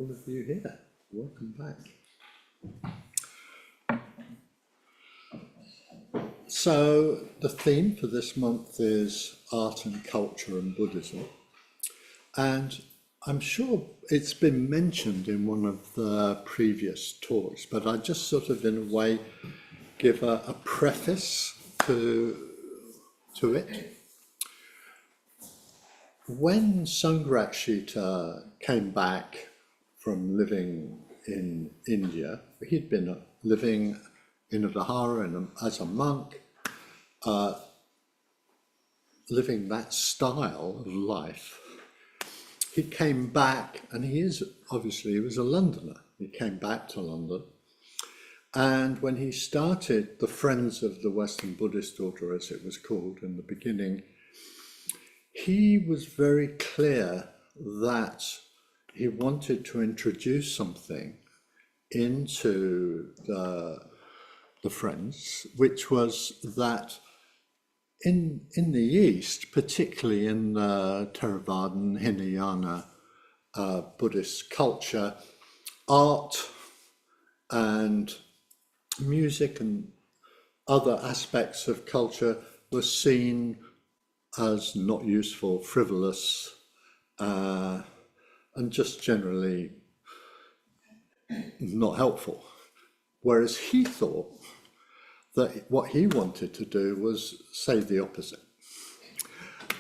All of you here, welcome back. So the theme for this month is art and culture and Buddhism, and I'm sure it's been mentioned in one of the previous talks, but I just sort of in a way give a preface to it. When Sangharakshita came back from living in India, he'd been living in a vihara as a monk, living that style of life. He came back, and he was a Londoner. He came back to London, and when he started the Friends of the Western Buddhist Order, as it was called in the beginning, he was very clear that he wanted to introduce something into the Friends, which was that in the East, particularly in the Theravadan, Hinayana Buddhist culture, art and music and other aspects of culture were seen as not useful, frivolous, and just generally not helpful. Whereas he thought that what he wanted to do was say the opposite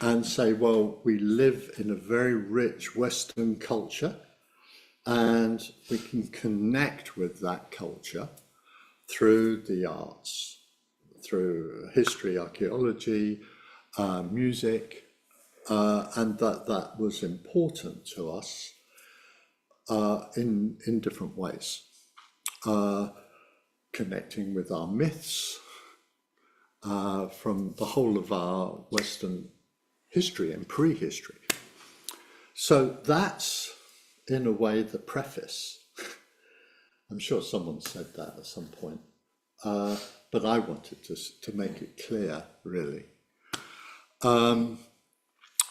and say, well, we live in a very rich Western culture and we can connect with that culture through the arts, through history, archaeology, music, and that was important to us in different ways. Connecting with our myths from the whole of our Western history and prehistory. So that's, in a way, the preface. I'm sure someone said that at some point, but I wanted to make it clear, really.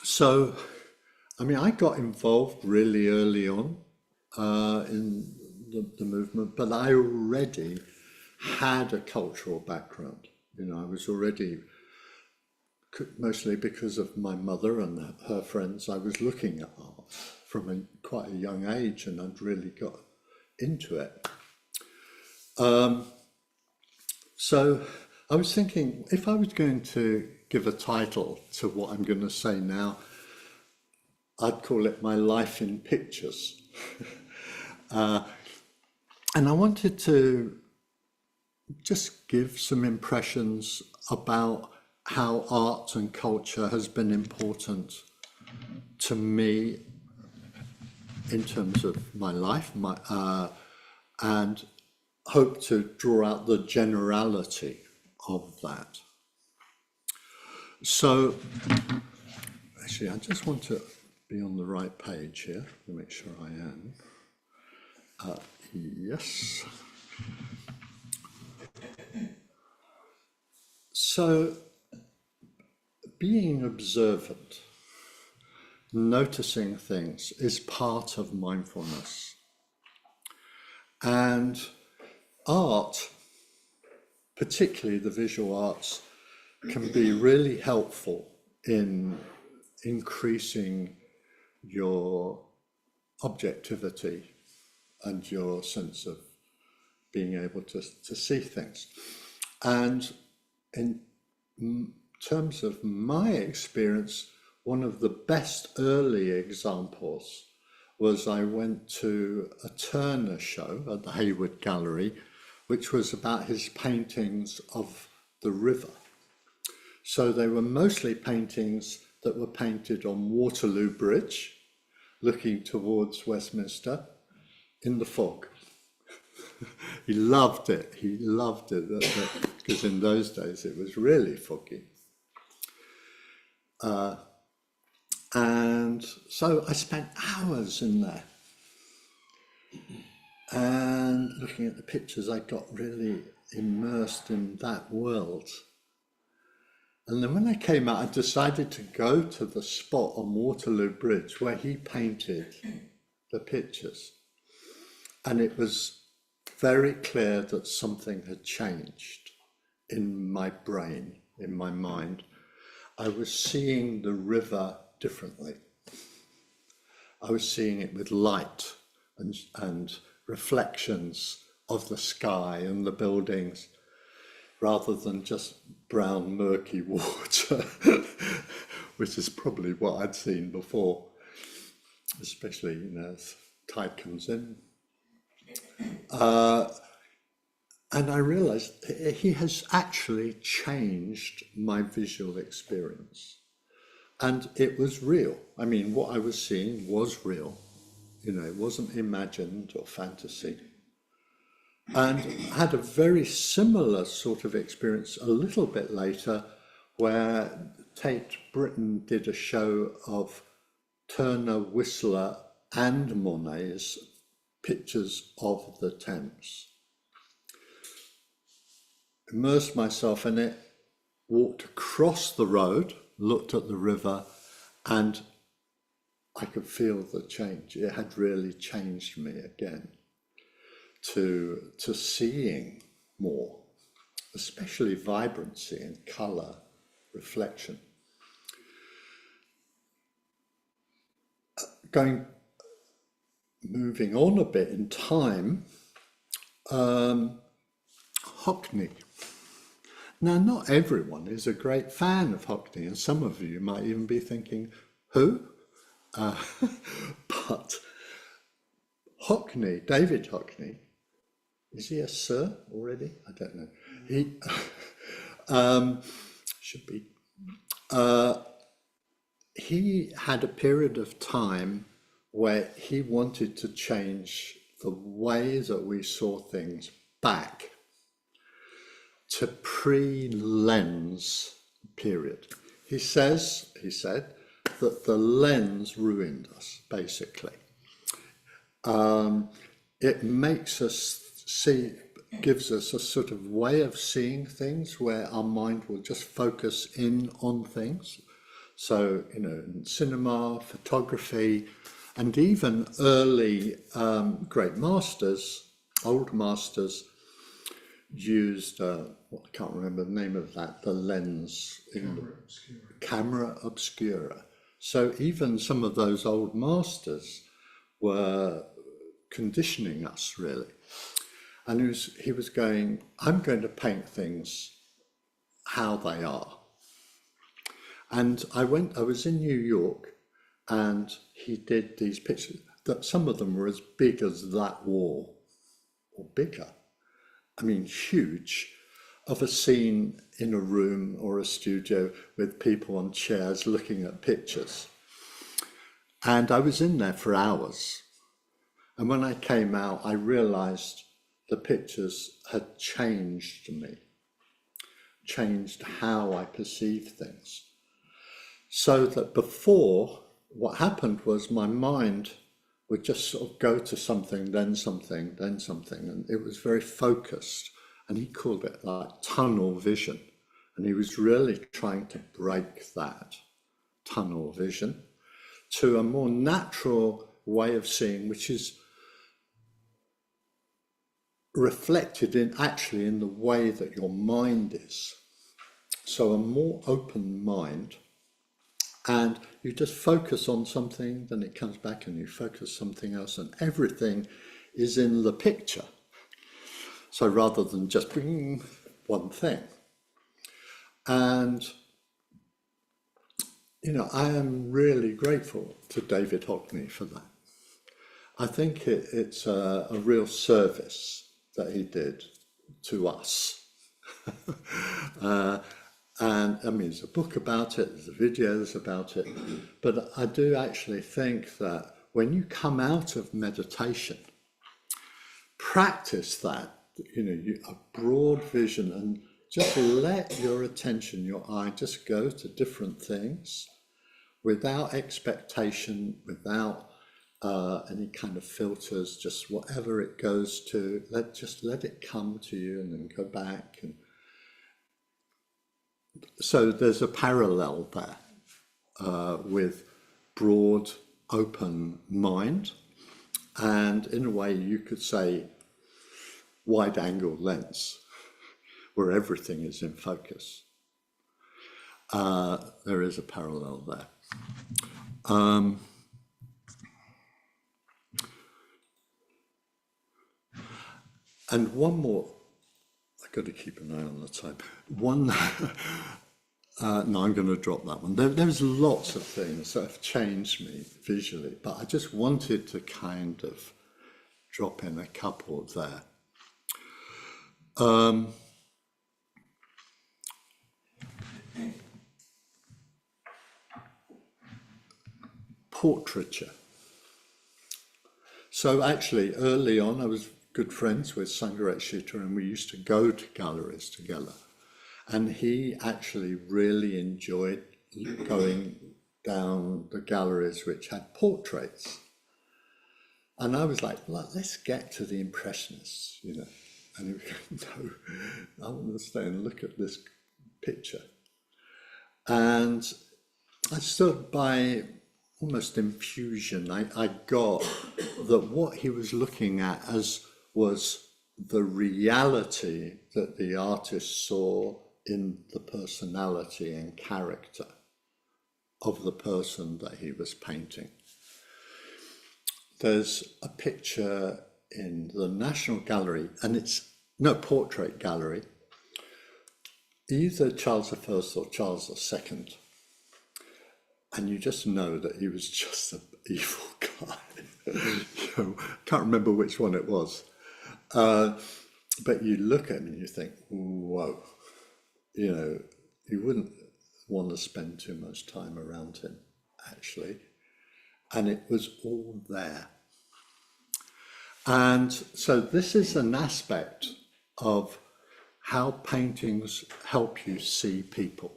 So, I mean, I got involved really early on in the movement, but I already had a cultural background. You know, I was already, mostly because of my mother and her friends, I was looking at art from quite a young age, and I'd really got into it. So I was thinking, if I was going to give a title to what I'm going to say now, I'd call it My Life in Pictures. And I wanted to just give some impressions about how art and culture has been important to me in terms of my life, and hope to draw out the generality of that. So, actually, I just want to be on the right page here to make sure I am. Yes. So, being observant, noticing things, is part of mindfulness. And art, particularly the visual arts, can be really helpful in increasing your objectivity and your sense of being able to see things. And in terms of my experience, one of the best early examples was I went to a Turner show at the Hayward Gallery, which was about his paintings of the river. So they were mostly paintings that were painted on Waterloo Bridge, looking towards Westminster in the fog. He loved it because in those days it was really foggy. And so I spent hours in there. And looking at the pictures, I got really immersed in that world. And then when I came out, I decided to go to the spot on Waterloo Bridge where he painted the pictures. And it was very clear that something had changed in my brain, in my mind. I was seeing the river differently. I was seeing it with light and reflections of the sky and the buildings, rather than just brown, murky water, which is probably what I'd seen before, especially, as tide comes in. And I realized he has actually changed my visual experience. And it was real. I mean, what I was seeing was real. It wasn't imagined or fantasy. And had a very similar sort of experience a little bit later, where Tate Britain did a show of Turner, Whistler and Monet's pictures of the Thames. Immersed myself in it, walked across the road, looked at the river, and I could feel the change. It had really changed me again to seeing more, especially vibrancy and colour, reflection. Moving on a bit in time, Hockney. Now, not everyone is a great fan of Hockney, and some of you might even be thinking, who? But Hockney, David Hockney, is he a sir already? I don't know. He should be. He had a period of time where he wanted to change the way that we saw things back to pre-lens period. He said that the lens ruined us, basically. It makes us see, gives us a sort of way of seeing things where our mind will just focus in on things. So, in cinema, photography, and even early great masters, old masters, used, I can't remember the name of that, the lens. Camera obscura. So even some of those old masters were conditioning us, really. And he was going, I'm going to paint things how they are. And I was in New York, and he did these pictures, that some of them were as big as that wall, or bigger. I mean, huge, of a scene in a room or a studio with people on chairs looking at pictures. And I was in there for hours. And when I came out, I realized the pictures had changed me, changed how I perceive things. So that before, what happened was my mind would just sort of go to something, then something, then something. And it was very focused. And he called it like tunnel vision. And he was really trying to break that tunnel vision to a more natural way of seeing, which is reflected in the way that your mind is. So a more open mind, and you just focus on something, then it comes back and you focus something else, and everything is in the picture. So rather than just bringing one thing. And, I am really grateful to David Hockney for that. I think it's a real service that he did to us. And I mean, there's a book about it, there's videos about it, but I do actually think that when you come out of meditation, practice that, a broad vision, and just let your attention, your eye, just go to different things without expectation, without any kind of filters, just whatever it goes to, let it come to you and then go back. And so there's a parallel there with broad, open mind And in a way, you could say wide-angle lens, where everything is in focus. There is a parallel there. And one more, I've got to keep an eye on the time. One, no, I'm going to drop that one. There's lots of things that have changed me visually, but I just wanted to kind of drop in a couple there. Portraiture. So actually, early on, I was good friends with Sangharakshita, and we used to go to galleries together. And he actually really enjoyed going down the galleries which had portraits. And I was like, well, let's get to the Impressionists, you know. And he was going, no, I want to stay and look at this picture. And I stood by almost infusion. I got that what he was looking at was the reality that the artist saw in the personality and character of the person that he was painting. There's a picture in the National Gallery, and it's no portrait gallery, either Charles I or Charles II. And you just know that he was just an evil guy. Can't remember which one it was. But you look at him and you think, whoa, you know, you wouldn't want to spend too much time around him, actually. And it was all there. And so this is an aspect of how paintings help you see people.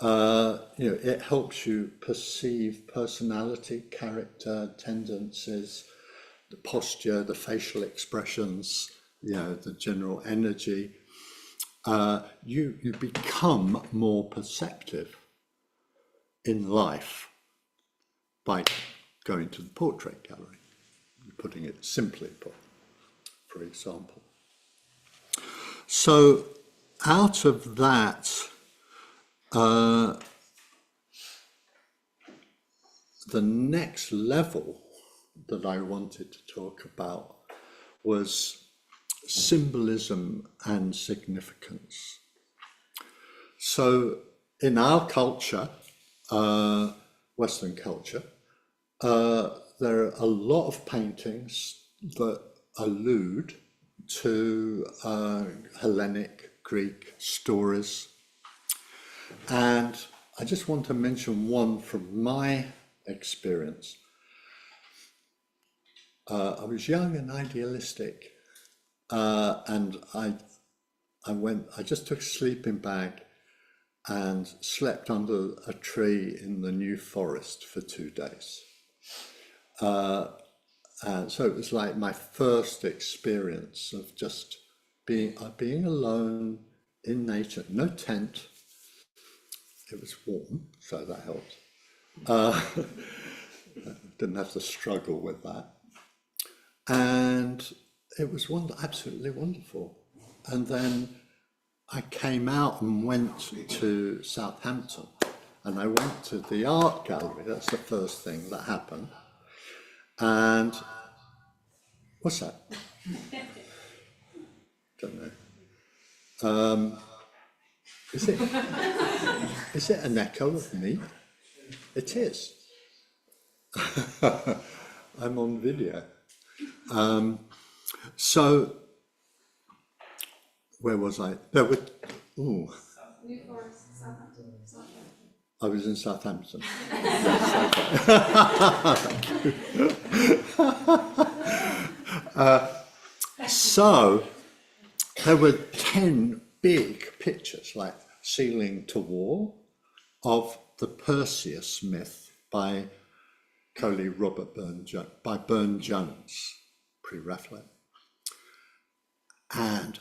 You know, it helps you perceive personality, character, tendencies, the posture, the facial expressions, you know, the general energy. You become more perceptive in life by going to the portrait gallery, putting it simply, for example. So out of that, the next level that I wanted to talk about was symbolism and significance. So in our culture, Western culture, there are a lot of paintings that allude to Hellenic, Greek stories. And I just want to mention one from my experience. I was young and idealistic, and I just took a sleeping bag and slept under a tree in the New Forest for 2 days. And so it was like my first experience of just being alone in nature, no tent. It was warm, so that helped. Didn't have to struggle with that. And it was absolutely wonderful. And then I came out and went to Southampton, and I went to the art gallery. That's the first thing that happened. And what's that? Don't know. Is it an echo of me? It is. I'm on video. So where was I? There were. Ooh. New Forest, Southampton. I was in Southampton. So there were 10 big pictures, like ceiling to wall, of the Perseus myth by Coley Robert Burne-Jones, pre-Raphael. And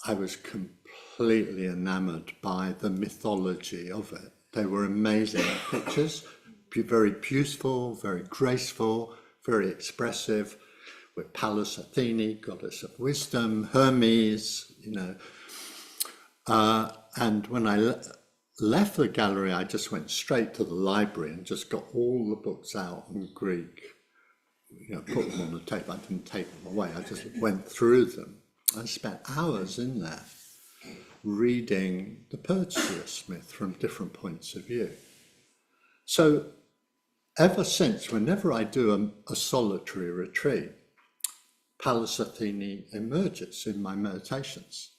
I was completely enamored by the mythology of it. They were amazing pictures, very beautiful, very graceful, very expressive, with Pallas Athene, goddess of wisdom, Hermes, and when I left the gallery, I just went straight to the library and just got all the books out in Greek, put them on the table. I didn't take them away, I just went through them. I spent hours in there reading the Perseus myth from different points of view. So ever since, whenever I do a solitary retreat, Pallas Athene emerges in my meditations,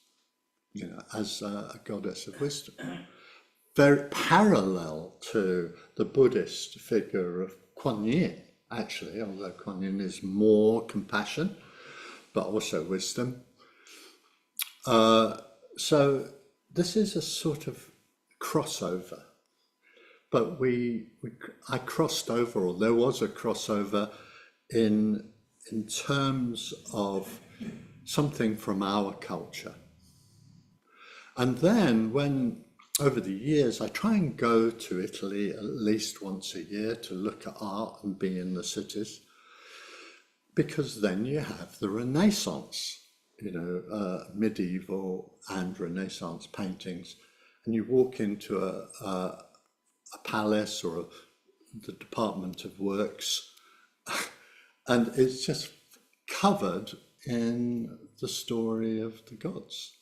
as a goddess of wisdom. Very parallel to the Buddhist figure of Kuan Yin, actually, although Kuan Yin is more compassion, but also wisdom. So this is a sort of crossover, but I crossed over, or there was a crossover in terms of something from our culture. And then when, over the years, I try and go to Italy at least once a year to look at art and be in the cities, because then you have the Renaissance, medieval and Renaissance paintings, and you walk into a palace or the Department of Works, and it's just covered in the story of the gods.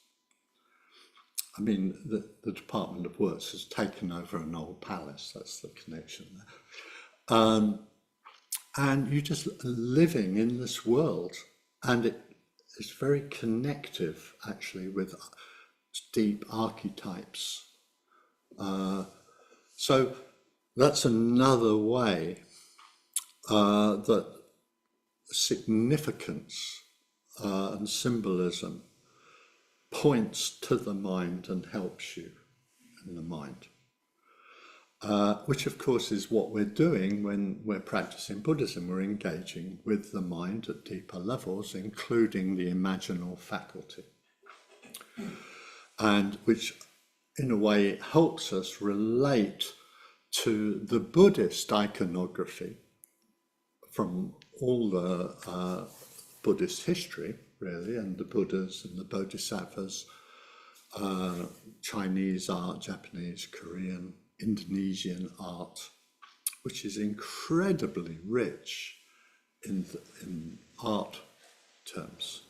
I mean, the Department of Works has taken over an old palace, that's the connection there. And you're just living in this world, and it's very connective, actually, with deep archetypes. So that's another way that significance and symbolism points to the mind and helps you in the mind, which of course is what we're doing when we're practicing Buddhism. We're engaging with the mind at deeper levels, including the imaginal faculty, and which in a way helps us relate to the Buddhist iconography from all the Buddhist history, really, and the Buddhas and the Bodhisattvas, Chinese art, Japanese, Korean, Indonesian art, which is incredibly rich in art terms.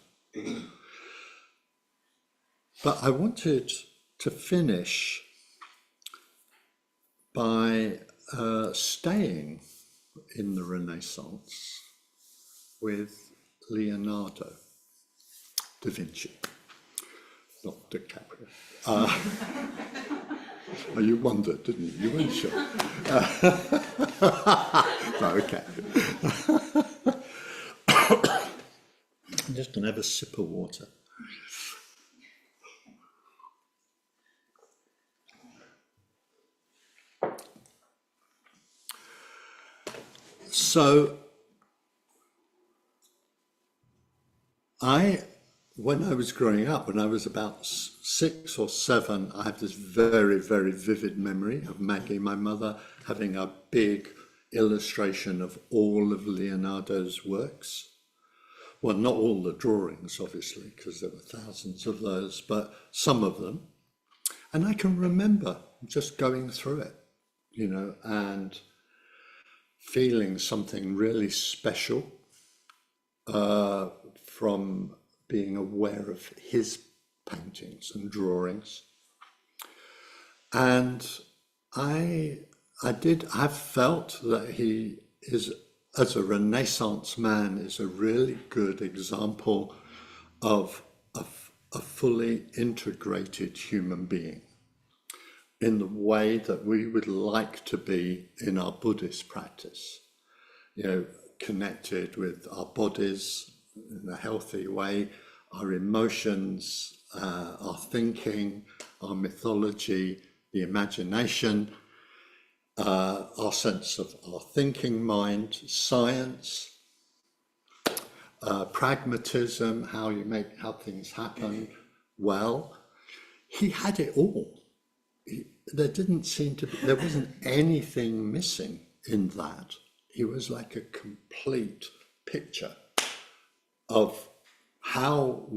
But I wanted to finish by staying in the Renaissance with Leonardo da Vinci, not DiCaprio. Oh, you wondered, didn't you? You weren't sure. No, okay. I'm just going to have a sip of water. So, when I was growing up, when I was about 6 or 7, I have this very, very vivid memory of Maggie, my mother, having a big illustration of all of Leonardo's works. Well, not all the drawings, obviously, because there were thousands of those, but some of them. And I can remember just going through it, and feeling something really special from being aware of his paintings and drawings. And I felt that he is, as a Renaissance man, is a really good example of a fully integrated human being in the way that we would like to be in our Buddhist practice, connected with our bodies in a healthy way, our emotions, our thinking, our mythology, the imagination, our sense of our thinking mind, science, pragmatism, how things happen well. He had it all. There wasn't anything missing in that he was like a complete picture of how,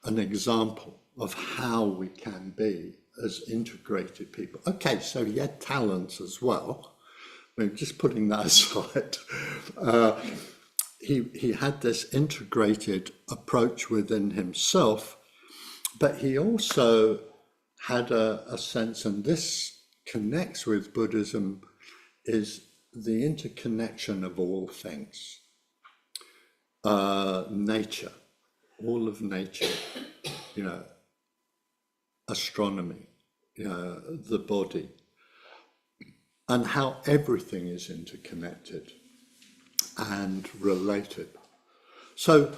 an example of how we can be as integrated people. Okay, so he had talents as well. I mean, just putting that aside, he had this integrated approach within himself, but he also had a sense, and this connects with Buddhism, is the interconnection of all things. Nature, all of nature, astronomy, the body, and how everything is interconnected and related. So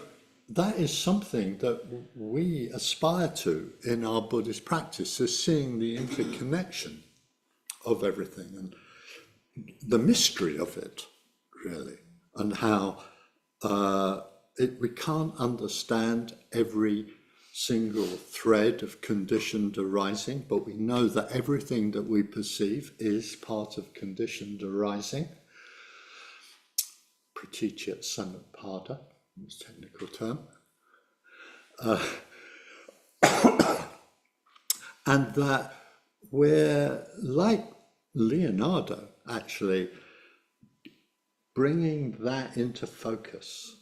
that is something that we aspire to in our Buddhist practice, is seeing the interconnection of everything and the mystery of it, really, and how we can't understand every single thread of conditioned arising, but we know that everything that we perceive is part of conditioned arising. Praticya samuppada, is a technical term. And that we're like Leonardo, actually, bringing that into focus,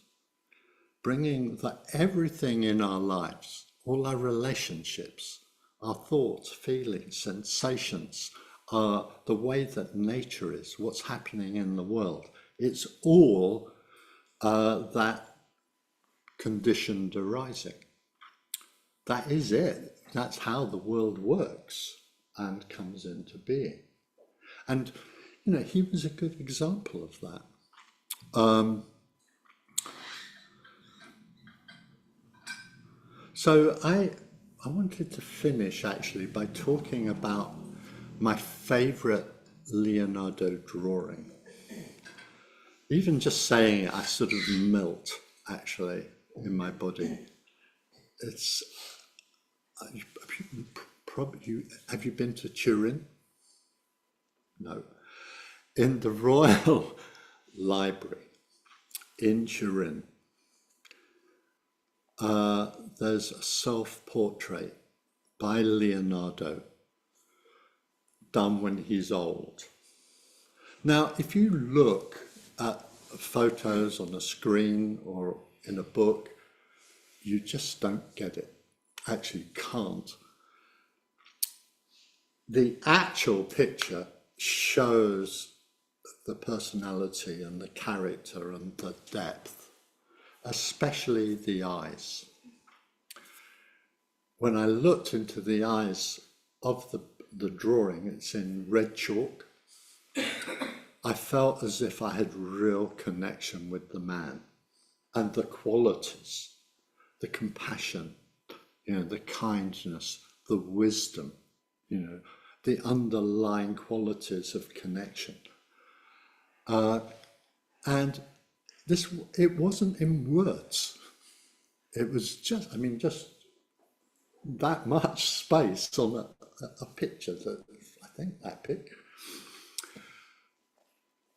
bringing that everything in our lives, all our relationships, our thoughts, feelings, sensations, the way that nature is, what's happening in the world, it's all that conditioned arising. That is it. That's how the world works and comes into being. And, he was a good example of that. So I wanted to finish actually by talking about my favorite Leonardo drawing. Even just saying it, I sort of melt actually in my body. It's have you been to Turin? No. In the Royal Library in Turin, there's a self-portrait by Leonardo done when he's old. Now, if you look at photos on a screen or in a book, you just don't get it. Actually, can't. The actual picture shows the personality and the character and the depth, especially the eyes. When I looked into the eyes of the drawing, it's in red chalk, I felt as if I had real connection with the man and the qualities, the compassion, the kindness, the wisdom, the underlying qualities of connection. And it wasn't in words. It was just that much space on a picture, that I think that pic.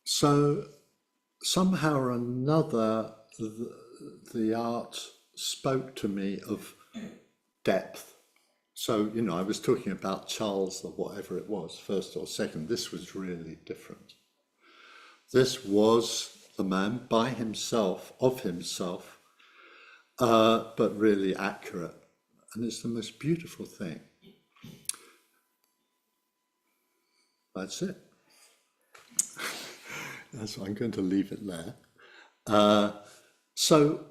So somehow or another, the art spoke to me of depth. So, I was talking about Charles or whatever it was, first or second. This was really different. This was the man by himself, of himself, but really accurate. And it's the most beautiful thing. That's it. So I'm going to leave it there. So